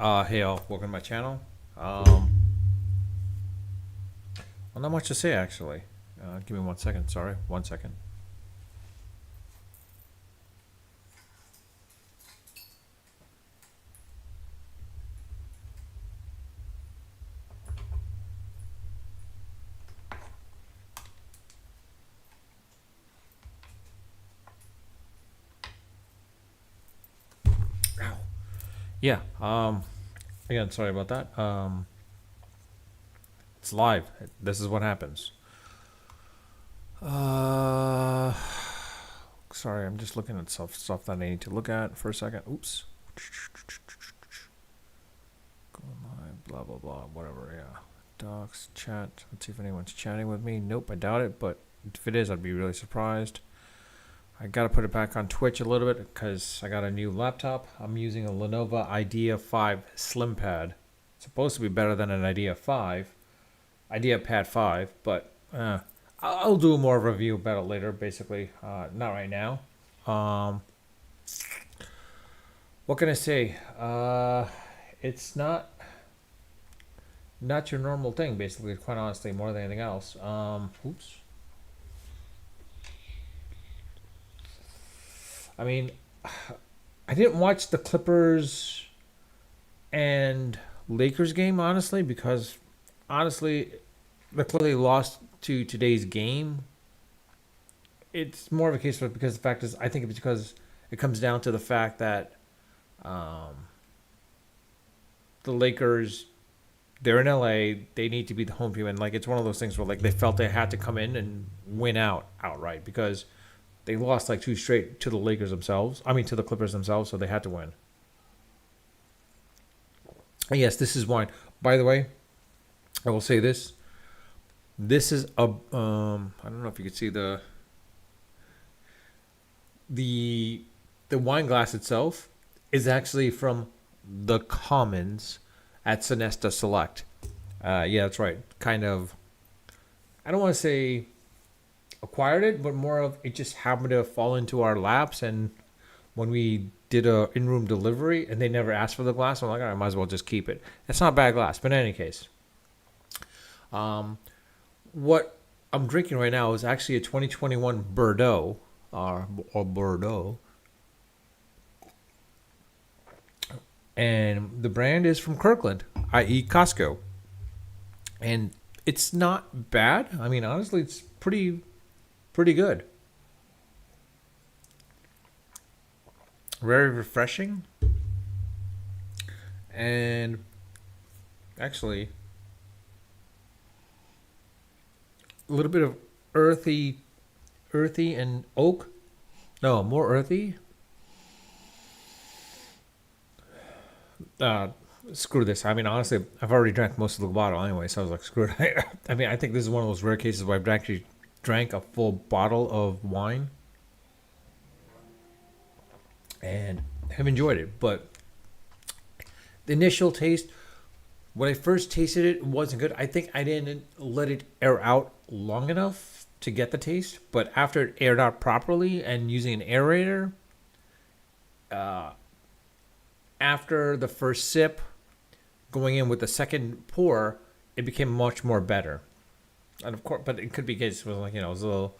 Hey all, welcome to my channel. Um, well, not much to say actually. Give me 1 second, sorry, 1 second. Ow. Yeah, again, sorry about that. It's live. This is what happens. Uh, Sorry, I'm just looking at stuff that I need to look at for a second. Oops. Go live, blah, blah, blah, whatever, yeah. Docs, chat. Let's see if anyone's chatting with me. Nope, I doubt it, but if it is, I'd be really surprised. I got to put it back on Twitch a little bit because I got a new laptop. I'm using a Lenovo Idea 5 Slim Pad. It's supposed to be better than an Idea 5, Idea Pad 5, but I'll do more of a review about it later, basically. Not right now. Um, what can I say? It's not your normal thing, basically, quite honestly, more than anything else. Oops. I mean, I didn't watch the Clippers and Lakers game, honestly, because honestly, the Clippers lost to today's game. It's more of a case of because the fact is, I think it's because it comes down to the fact that um, the Lakers, they're in LA, they need to be the home team, and like it's one of those things where like they felt they had to come in and win outright because they lost like two straight to the Lakers themselves. I mean to the Clippers themselves, so they had to win. And yes, this is wine. By the way, I will say this: this is a I don't know if you can see the the wine glass itself is actually from the Commons at Sinesta Select. Yeah, that's right. Kind of. I don't want to say acquired it, but more of it just happened to fall into our laps. And when we did a in-room delivery, and they never asked for the glass, I'm like, all right, I might as well just keep it. It's not bad glass, but in any case, um, what I'm drinking right now is actually a 2021 Bordeaux, or Bordeaux, and the brand is from Kirkland, i.e., Costco, and it's not bad. I mean, honestly, it's pretty good. Very refreshing, and actually a little bit of earthy and oak. No, more earthy. Uh, Screw this. I mean, honestly, I've already drank most of the bottle anyway, so I was like, screw it. I mean, I think this is one of those rare cases where I've actually drank a full bottle of wine and have enjoyed it. But the initial taste, when I first tasted it, it wasn't good. I think I didn't let it air out long enough to get the taste. But after it aired out properly and using an aerator, uh, after the first sip, going in with the second pour, it became much more better. And of course, but it could be case was like it was a little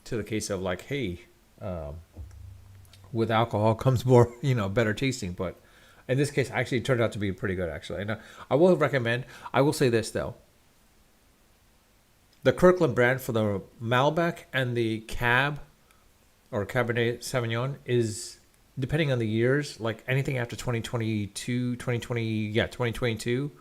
to the case of like, hey, um, with alcohol comes more better tasting. But in this case, actually, it turned out to be pretty good actually. And I will recommend. I will say this though: the Kirkland brand for the Malbec and the Cab or Cabernet Sauvignon is, depending on the years, like anything after 2022, 2020, yeah, 2022,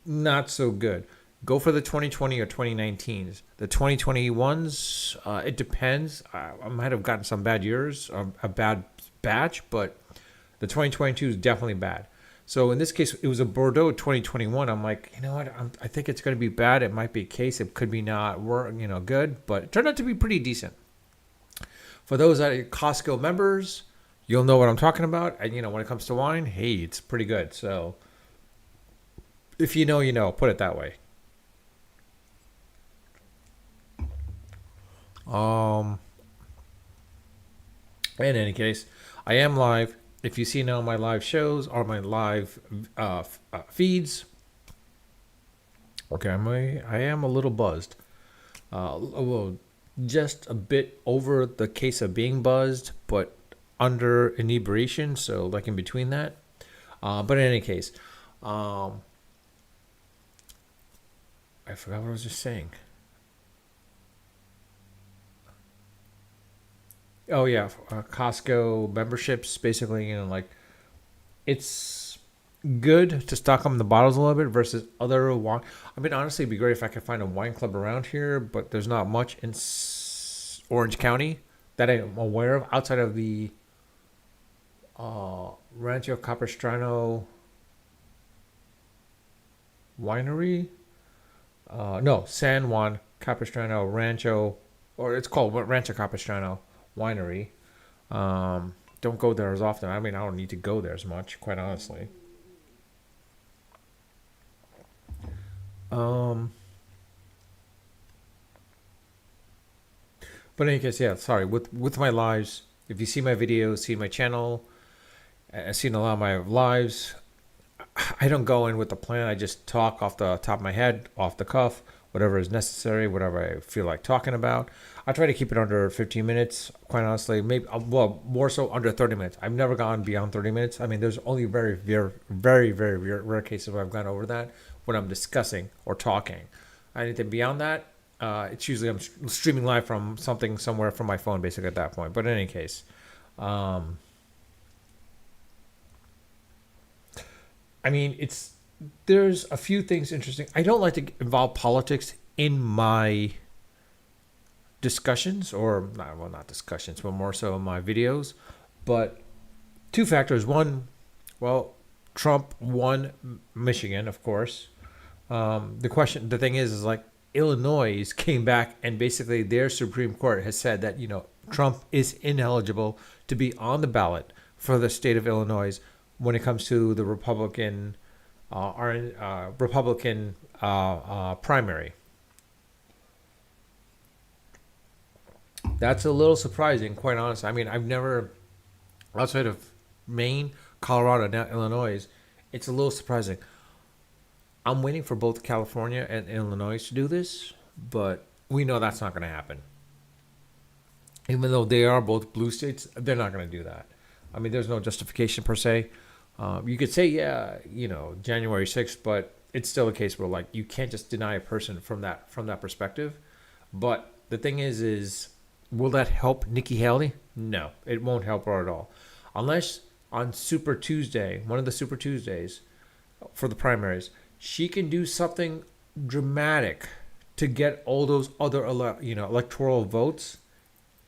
not so good. Go for the 2020 or 2019s. The 2021s, it depends. I might have gotten some bad years, a bad batch, but the 2022 is definitely bad. So in this case, it was a Bordeaux 2021. I'm like, you know what? I think it's going to be bad. It might be a case. It could be not good, but it turned out to be pretty decent. For those that are Costco members, you'll know what I'm talking about. And when it comes to wine, hey, it's pretty good. So if you know, you know. Put it that way. Um, in any case, I am live. if you see now my live shows or my live feeds, okay, I am a little buzzed. Well, just a bit over the case of being buzzed, but under inebriation, so like in between that. But in any case, um, I forgot what I was just saying. Oh yeah, Costco memberships, basically, like it's good to stock them in the bottles a little bit versus other wine. I mean, honestly, it'd be great if I could find a wine club around here, but there's not much in Orange County that I'm aware of outside of the Rancho Capistrano Winery. No, San Juan Capistrano Rancho, or it's called Rancho Capistrano Winery. Don't go there as often. I mean, I don't need to go there as much, quite honestly. Um, but in any case, yeah. Sorry. With my lives, if you see my videos, see my channel, seen a lot of my lives, I don't go in with a plan. I just talk off the top of my head, off the cuff, whatever is necessary, whatever I feel like talking about. I try to keep it under 15 minutes, quite honestly. Maybe, well, more so under 30 minutes. I've never gone beyond 30 minutes. I mean, there's only very rare cases where I've gone over that when I'm discussing or talking. Anything beyond that, it's usually I'm streaming live from something somewhere from my phone, basically, at that point. But in any case, um, I mean, there's a few things interesting. I don't like to involve politics in my discussions, or not, well, not discussions, but more so in my videos. But two factors. One, well, Trump won Michigan, of course. The thing is like Illinois came back and basically their Supreme Court has said that Trump is ineligible to be on the ballot for the state of Illinois when it comes to the Republican primary. That's a little surprising, quite honestly. I mean, I've never outside of Maine, Colorado, now Illinois. It's a little surprising. I'm waiting for both California and Illinois to do this, but we know that's not going to happen. Even though they are both blue states, they're not going to do that. I mean, there's no justification per se. You could say, yeah, January 6th, but it's still a case where like you can't just deny a person from that perspective. But the thing is will that help Nikki Haley? No, it won't help her at all, unless on Super Tuesday, one of the Super Tuesdays for the primaries, she can do something dramatic to get all those other electoral votes.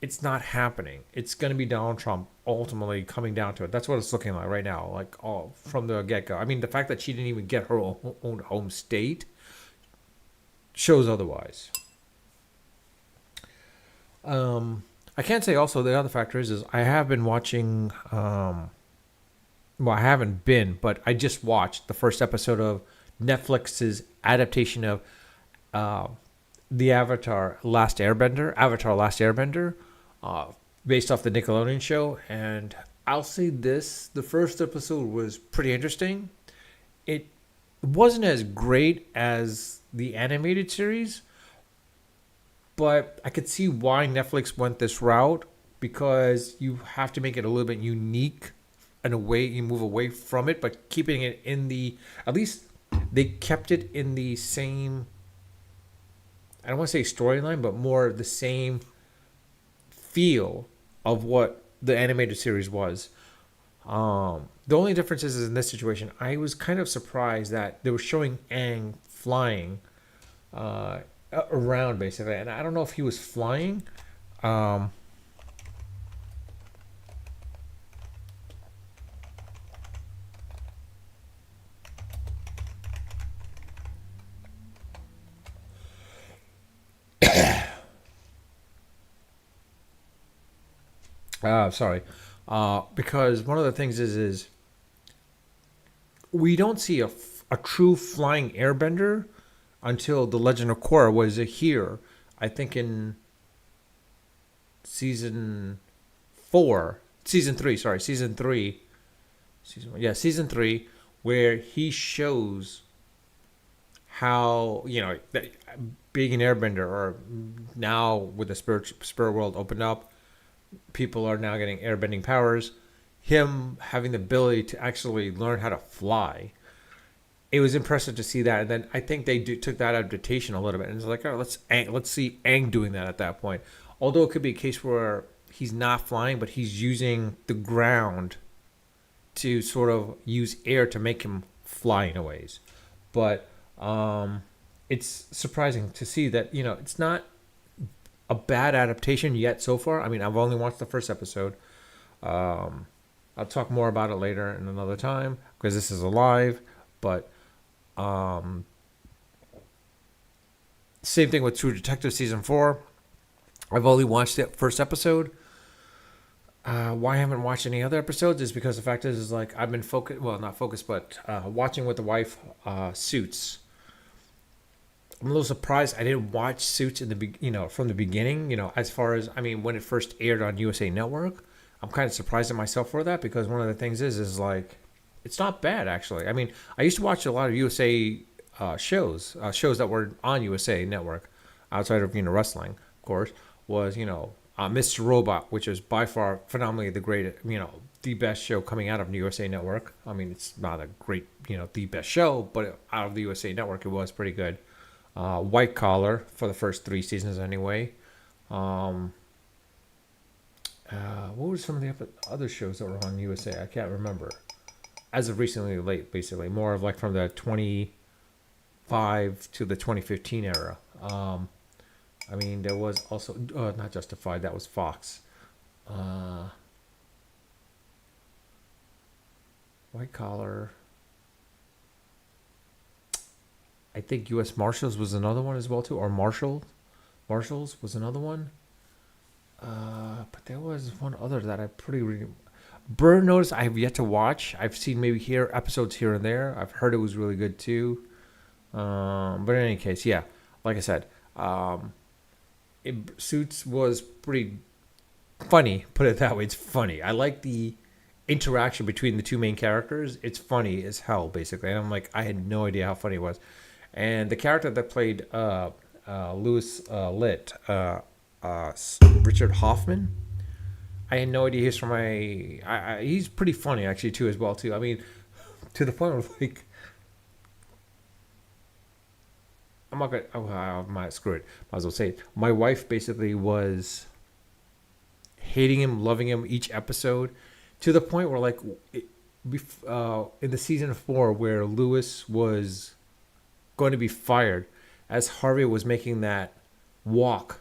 It's not happening. It's going to be Donald Trump ultimately coming down to it. That's what it's looking like right now, like all from the get go. I mean, the fact that she didn't even get her own home state shows otherwise. I can't say also the other factor is I have been watching. Well, I haven't been, but I just watched the first episode of Netflix's adaptation of uh, the Avatar Last Airbender, uh, based off the Nickelodeon show. And I'll say this: the first episode was pretty interesting. It wasn't as great as the animated series, but I could see why Netflix went this route because you have to make it a little bit unique in a way you move away from it, but keeping it in the at least they kept it in the same. I don't want to say storyline, but more the same feel of what the animated series was. The only difference is in this situation, I was kind of surprised that they were showing Aang flying uh, around basically, and I don't know if he was flying. Um, sorry, because one of the things is we don't see a true flying airbender until the Legend of Korra was here. I think in season 4, season 3, sorry, season 3. Season 1. Yeah, season 3, where he shows how, being an airbender, or now with the spirit world opened up, people are now getting airbending powers. Him having the ability to actually learn how to fly, it was impressive to see that. And then I think they took that adaptation a little bit, and it's like, all right, let's see Aang doing that at that point. Although it could be a case where he's not flying, but he's using the ground to sort of use air to make him fly in a ways. But it's surprising to see that it's not a bad adaptation yet so far. I mean, I've only watched the first episode. I'll talk more about it later in another time because this is a live. But same thing with True Detective season 4. I've only watched the first episode. Why I haven't watched any other episodes is because the fact is like I've been focused. Well, not focused, but watching with the wife. Suits. I'm a little surprised I didn't watch Suits from the beginning. As far as when it first aired on USA Network, I'm kind of surprised at myself for that because one of the things is like it's not bad actually. I mean, I used to watch a lot of USA shows that were on USA Network outside of wrestling, of course. Was Mr. Robot, which is by far phenomenally the great, the best show coming out of the USA Network. I mean, it's not a great, the best show, but out of the USA Network, it was pretty good. White Collar for the first 3 seasons anyway. What were some of the other shows that were on USA? I can't remember. As of recently late, basically. More of like from the 25 to the 2015 era. There was also not Justified. That was Fox. White Collar. I think U.S. Marshals was another one as well too, or Marshalls was another one. But there was one other that I Burn Notice. I have yet to watch. I've seen maybe episodes here and there. I've heard it was really good too. But in any case, yeah, like I said, Suits was pretty funny. Put it that way. It's funny. I like the interaction between the two main characters. It's funny as hell, basically. And I'm like, I had no idea how funny it was. And the character that played Louis Litt, Richard Hoffman, I had no idea he's from he's pretty funny actually too as well too. I mean, to the point where like I'm not gonna. Oh, I might screw it. Might as well say it. My wife basically was hating him, loving him each episode, to the point where like in the season 4 where Lewis was going to be fired, as Harvey was making that walk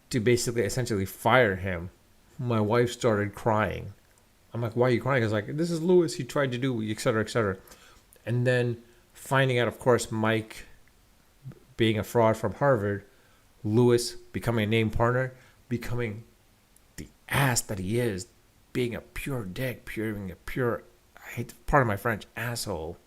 to basically essentially fire him, my wife started crying. I'm like, why are you crying? Because like, this is Lewis. He tried to do, et cetera, et cetera. And then finding out, of course, Mike being a fraud from Harvard, Lewis becoming a named partner, becoming the ass that he is, being a pure dick, being a pure, I hate, pardon my French, asshole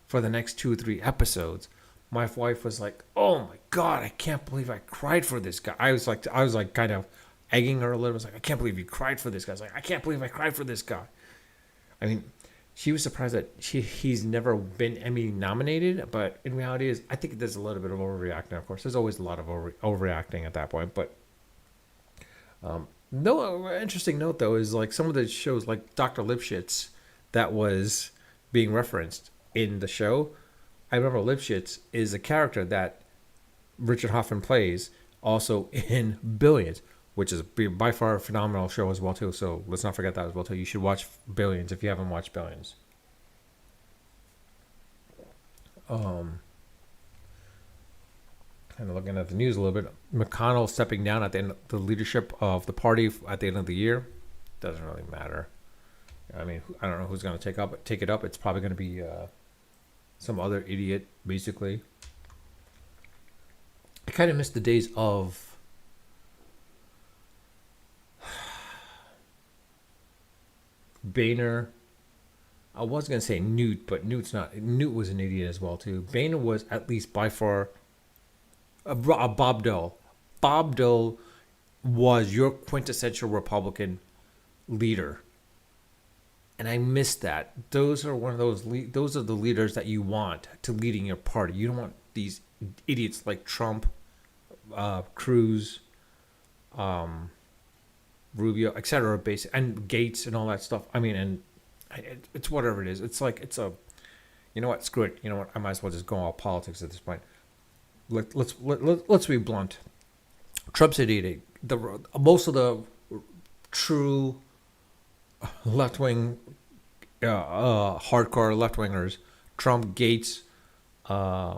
for the next 2 or 3 episodes. My wife was like, oh my God, I can't believe I cried for this guy. I was like kind of egging her a little. I was like, I can't believe you cried for this guy. I was like, I can't believe I cried for this guy. I mean, she was surprised that he's never been Emmy nominated, but in reality is, I think there's a little bit of overreacting. Of course, there's always a lot of overreacting at that point. But no, interesting note though is like some of the shows like Dr. Lipschitz that was being referenced in the show. I remember Lipschitz is a character that Richard Hoffman plays also in Billions, which is by far a phenomenal show as well too. So let's not forget that as well too. You should watch Billions if you haven't watched Billions. Kind of looking at the news a little bit. McConnell stepping down at the end of the leadership of the party at the end of the year. Doesn't really matter. I mean, I don't know who's going to take it up. It's probably going to be some other idiot, basically. I kind of miss the days of Boehner. I was going to say Newt, but Newt was an idiot as well, too. Boehner was at least by far Bob Dole. Bob Dole was your quintessential Republican leader. And I miss that. Those are one of those. Those are the leaders that you want to leading your party. You don't want these idiots like Trump, Cruz, Rubio, etc. And Gates and all that stuff. I mean, and it's whatever it is. It's like it's a. You know what? Screw it. You know what? I might as well just go all politics at this point. Let's be blunt. Trump's an idiot. Most of the true left wing, hardcore left wingers, Trump, Gates, I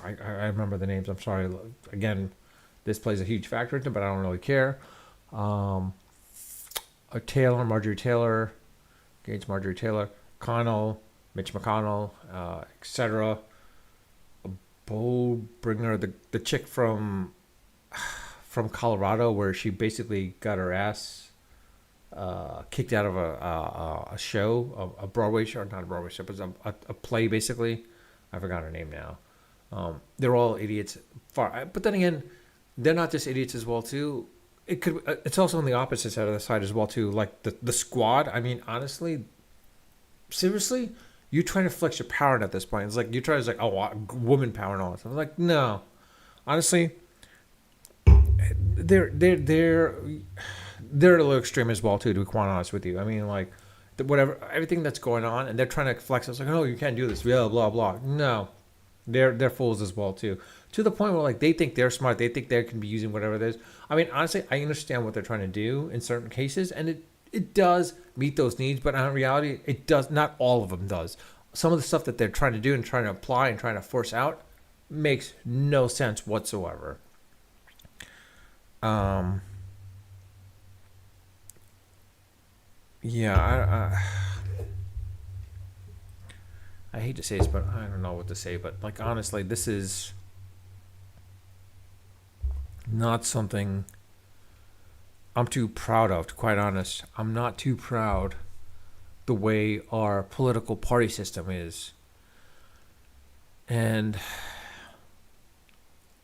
remember the names. I'm sorry. Again, this plays a huge factor into it, but I don't really care. Marjorie Taylor, Gates, Marjorie Taylor, McConnell, Mitch McConnell, etc. Bo Bringer, the chick from Colorado, where she basically got her ass kicked out of a show, a Broadway show, not a Broadway show, but a play basically. I forgot her name now. They're all idiots. But then again, they're not just idiots as well too. It's also on the opposite side of the side as well too. Like the squad. I mean, honestly, seriously, you trying to flex your power at this point. It's like you try to like, oh, woman power and all that stuff. I'm like, no, honestly, they're a little extreme as well too. To be quite honest with you, I mean, like whatever everything that's going on, and they're trying to flex. It's like, oh, you can't do this. Blah blah blah. No, they're fools as well too. To the point where like they think they're smart. They think they can be using whatever it is. I mean, honestly, I understand what they're trying to do in certain cases, and it does meet those needs, but in reality, it does not. All of them does. Some of the stuff that they're trying to do and trying to apply and trying to force out makes no sense whatsoever. Yeah, I hate to say this, but I don't know what to say. But like honestly, this is not something I'm too proud of. To quite honest, I'm not too proud the way our political party system is, and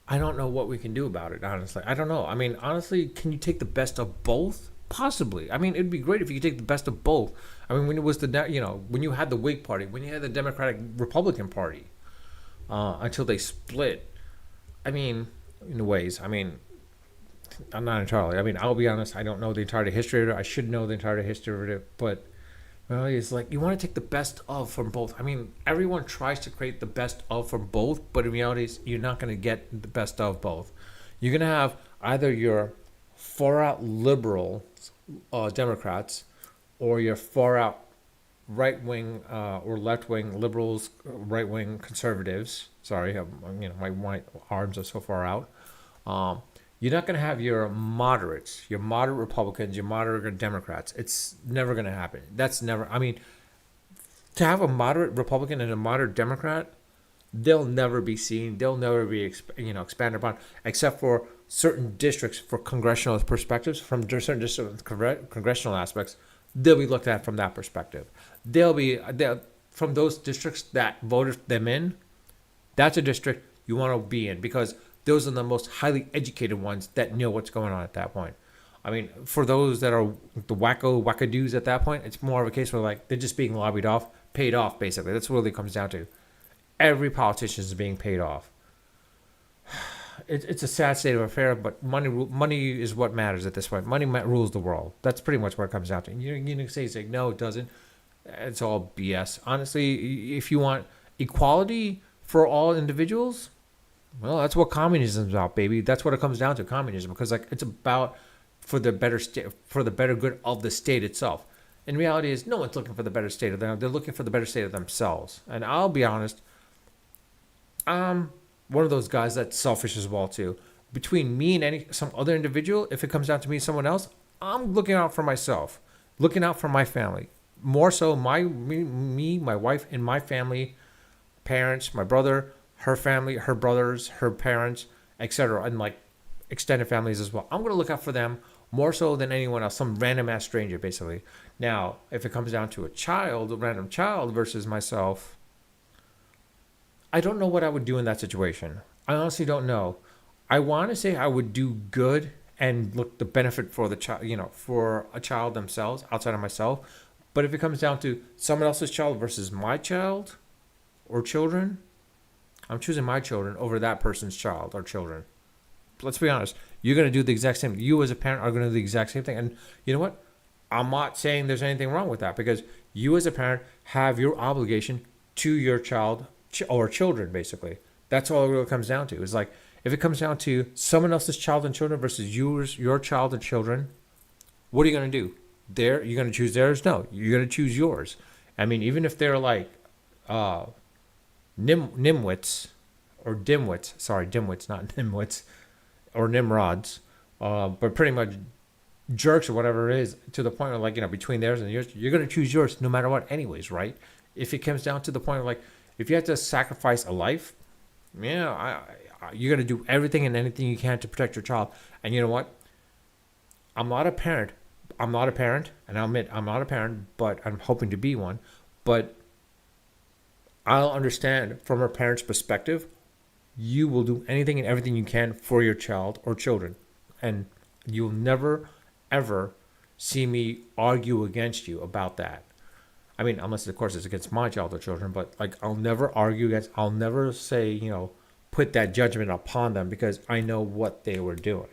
I don't know what we can do about it. Honestly, I don't know. I mean, honestly, can you take the best of both? Possibly. I mean, it'd be great if you could take the best of both. I mean, when it was when you had the Whig Party, when you had the Democratic Republican Party, until they split. I mean, in ways. I mean, I'm not entirely. I mean, I'll be honest. I don't know the entire history of it. I should know the entire history of it, but well, it's like you want to take the best of from both. I mean, everyone tries to create the best of from both, but in reality, you're not going to get the best of both. You're going to have either your far out liberal Democrats or your far out right wing or left wing liberals, right wing conservatives. Sorry, my arms are so far out. You're not going to have your moderates, your moderate Republicans, your moderate Democrats. It's never going to happen. That's never. I mean, to have a moderate Republican and a moderate Democrat, they'll never be seen. They'll never be expanded upon, except for certain districts for congressional perspectives, from certain districts, congressional aspects. They'll be looked at from that perspective. They'll from those districts that voted them in. That's a district you want to be in because those are the most highly educated ones that know what's going on at that point. I mean, for those that are the wackadoos at that point, it's more of a case where like they're just being lobbied off, paid off, basically. That's what it comes down to. Every politician is being paid off. It's a sad state of affair, but money is what matters at this point. Money rules the world. That's pretty much what it comes down to. You can say no, it doesn't. It's all BS. Honestly, if you want equality for all individuals, well, that's what communism is about, baby. That's what it comes down to, communism, because like it's about for the better good of the state itself. In reality, is no one's looking for the better state of them. They're looking for the better state of themselves. And I'll be honest, I'm one of those guys that's selfish as well too. Between me and some other individual, if it comes down to me and someone else, I'm looking out for myself, looking out for my family. More so, my wife, and my family, parents, my brother, her family, her brothers, her parents, etc., and like extended families as well. I'm going to look out for them more so than anyone else, some random ass stranger, basically. Now, if it comes down to a random child versus myself, I don't know what I would do in that situation. I honestly don't know. I want to say I would do good and look the benefit for the child, for a child themselves outside of myself. But if it comes down to someone else's child versus my child or children, I'm choosing my children over that person's child or children. Let's be honest. You're going to do the exact same. You as a parent are going to do the exact same thing. And you know what? I'm not saying there's anything wrong with that, because you as a parent have your obligation to your child or children, basically. That's all it really comes down to. Is like, if it comes down to someone else's child and children versus your child and children, what are you going to do? You're going to choose theirs? No, you're going to choose yours. I mean, even if they're like nimwits or dimwits, sorry, dimwits, not nimwits, or nimrods, but pretty much jerks or whatever it is, to the point of like, between theirs and yours, you're going to choose yours no matter what anyways, right? If it comes down to the point of like, if you have to sacrifice a life, you're going to do everything and anything you can to protect your child. And you know what? I'm not a parent, and I'll admit I'm not a parent, but I'm hoping to be one. But I'll understand from a parent's perspective, you will do anything and everything you can for your child or children. And you'll never, ever see me argue against you about that. I mean, unless, of course, it's against my child or children, but like, I'll never argue against, I'll never say, put that judgment upon them, because I know what they were doing.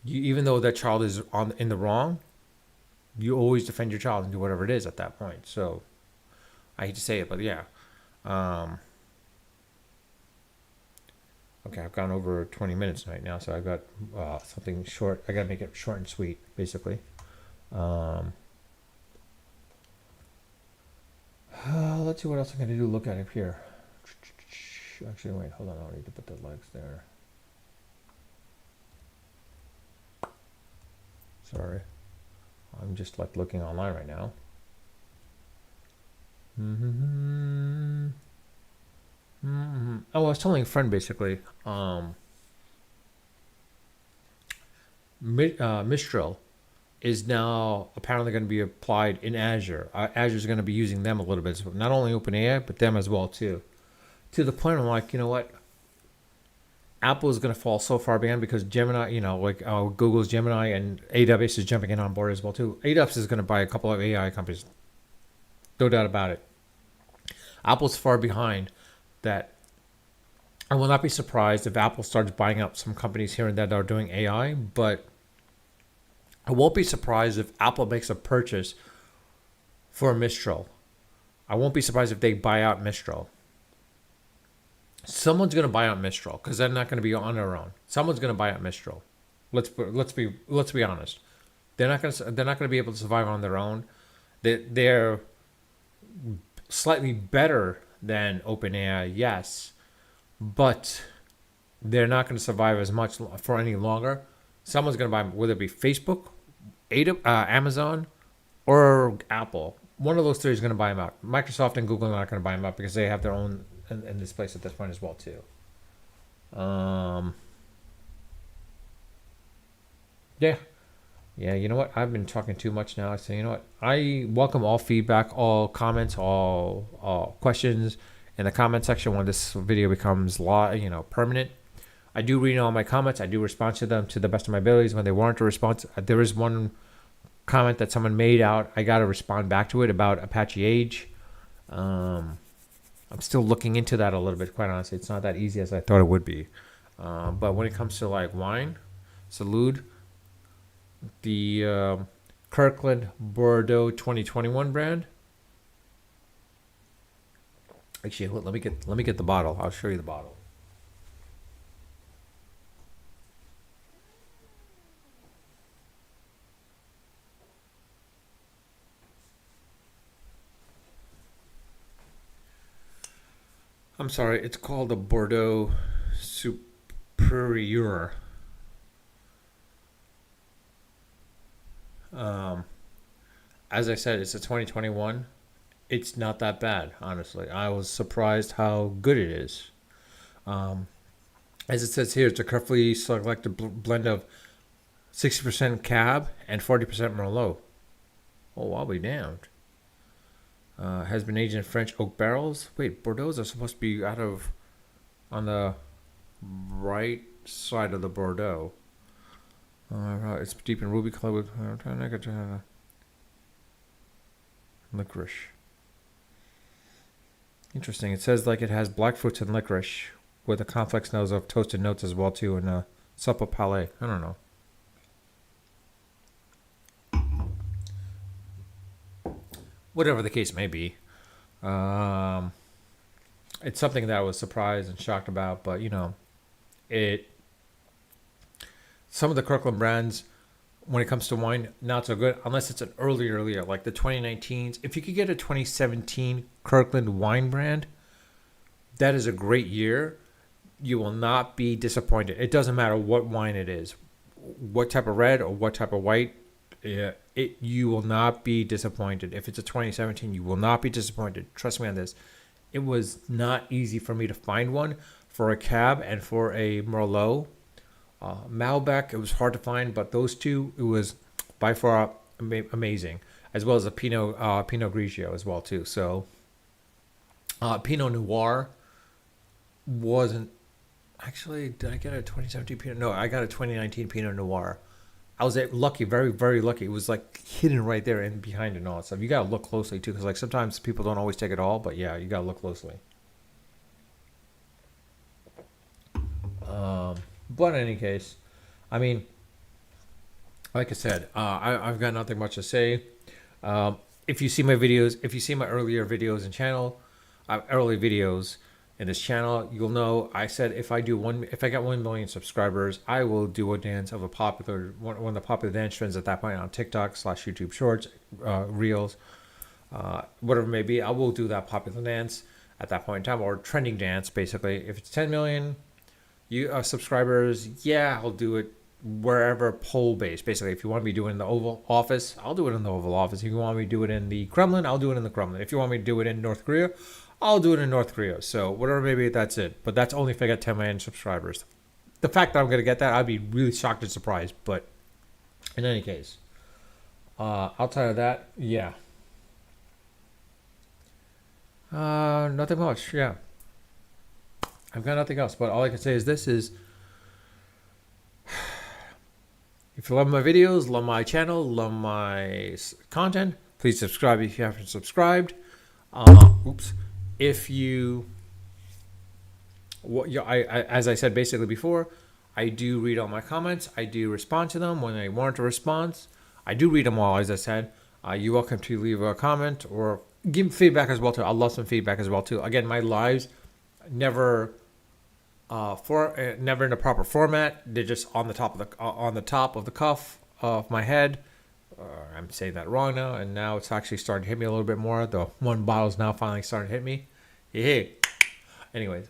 Even though that child is in the wrong, you always defend your child and do whatever it is at that point. So I hate to say it, but yeah. Okay, I've gone over 20 minutes right now, so I've got something short. I gotta make it short and sweet, basically. Let's see what else I'm gonna do. Look at it here. Actually, wait, hold on. I need to put the legs there. Sorry, I'm just like looking online right now. Oh, I was telling a friend basically. Mistral is now apparently going to be applied in Azure. Azure is going to be using them a little bit, so not only OpenAI but them as well too. To the point I'm like, you know what? Apple is going to fall so far behind, because Gemini, Google's Gemini and AWS is jumping in on board as well too. AWS is going to buy a couple of AI companies, no doubt about it. Apple's far behind that. I will not be surprised if Apple starts buying up some companies here and there that are doing AI, but I won't be surprised if Apple makes a purchase for Mistral. I won't be surprised if they buy out Mistral. Someone's going to buy out Mistral, because they're not going to be on their own. Someone's going to buy out Mistral. Let's be honest. They're not going to be able to survive on their own. They're slightly better than OpenAI, yes, but they're not going to survive as much for any longer. Someone's going to buy them, whether it be Facebook, Amazon, or Apple. One of those three is going to buy them out. Microsoft and Google are not going to buy them out, because they have their own in this place at this point as well too. Yeah, you know what? I've been talking too much now. So you know what? I welcome all feedback, all comments, all questions in the comment section when this video becomes permanent. I do read all my comments. I do respond to them to the best of my abilities when they warrant a response. There is one comment that someone made out. I got to respond back to it about Apache Age. I'm still looking into that a little bit, quite honestly. It's not that easy as I thought it would be. But when it comes to like wine, Salud, the Kirkland Bordeaux 2021 brand. Actually, let me get the bottle. I'll show you the bottle. I'm sorry, it's called the Bordeaux Superior. As I said, it's a 2021. It's not that bad, honestly. I was surprised how good it is. As it says here, it's a carefully selected blend of 60% Cab and 40% Merlot. Oh, I'll be damned. Has been aged in French oak barrels. Wait, Bordeaux's are supposed to be on the right side of the Bordeaux. It's deep in ruby color with licorice. Interesting. It says like it has black fruits and licorice with a complex nose of toasted notes as well too, and a supple palate. I don't know. Whatever the case may be, it's something that I was surprised and shocked about. But it. Some of the Kirkland brands, when it comes to wine, not so good unless it's an earlier like the 2019s. If you could get a 2017 Kirkland wine brand, that is a great year. You will not be disappointed. It doesn't matter what wine it is, what type of red or what type of white. You will not be disappointed. If it's a 2017, you will not be disappointed. Trust me on this. It was not easy for me to find one for a Cab and for a Merlot. Malbec, it was hard to find, but those two, it was by far amazing, as well as a Pinot Grigio as well too. So Pinot Noir wasn't actually. Did I get a 2017 Pinot? No, I got a 2019 Pinot Noir. I was lucky, very very lucky. It was like hidden right there and behind and all that stuff. You gotta look closely too, because like sometimes people don't always take it all, but yeah, you gotta look closely. But in any case, I mean, like I said, I've got nothing much to say. If you see my videos, if you see my earlier videos in channel, early videos in this channel, you'll know I said if I get 1 million subscribers, I will do a dance of one of the popular dance trends at that point on TikTok / YouTube Shorts, Reels, whatever it may be. I will do that popular dance at that point in time, or trending dance basically. If it's 10 million subscribers, yeah, I'll do it wherever poll based. Basically, if you want me to do it in the Oval Office, I'll do it in the Oval Office. If you want me to do it in the Kremlin, I'll do it in the Kremlin. If you want me to do it in North Korea, I'll do it in North Korea. So whatever, maybe that's it. But that's only if I get 10 million subscribers. The fact that I'm going to get that, I'd be really shocked and surprised. But in any case, outside of that, yeah. Nothing much, yeah. I've got nothing else, but all I can say is this is, if you love my videos, love my channel, love my content, please subscribe if you haven't subscribed. If you, as I said basically before, I do read all my comments. I do respond to them when I warrant a response. I do read them all, as I said. You're welcome to leave a comment or give feedback as well too. I'd love some feedback as well too. Again, my lives never never in a proper format. They're just on the top of the cuff of my head. I'm saying that wrong now, and now it's actually starting to hit me a little bit more. The one bottle's now finally starting to hit me. Hey. Anyways,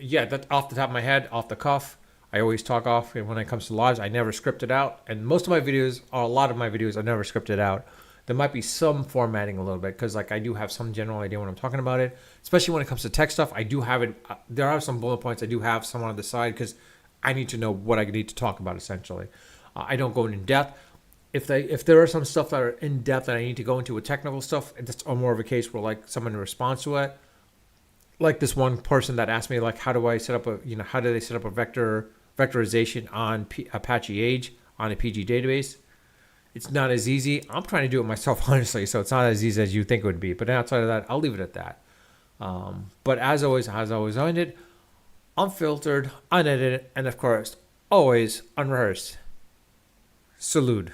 yeah, that off the top of my head, off the cuff. I always talk off, and when it comes to lives, I never script it out. And most of my videos, or a lot of my videos, are never scripted out. There might be some formatting a little bit, because like I do have some general idea when I'm talking about it, especially when it comes to tech stuff. I do have it. There are some bullet points I do have some on the side, because I need to know what I need to talk about essentially. I don't go in depth. If there are some stuff that are in depth that I need to go into with technical stuff, it's more of a case where like someone responds to it. Like this one person that asked me like, how do they set up a vectorization on Apache Age on a PG database? It's not as easy. I'm trying to do it myself, honestly, so it's not as easy as you think it would be. But outside of that, I'll leave it at that. But as always, I ended, unfiltered, unedited, and of course, always unrehearsed. Salute.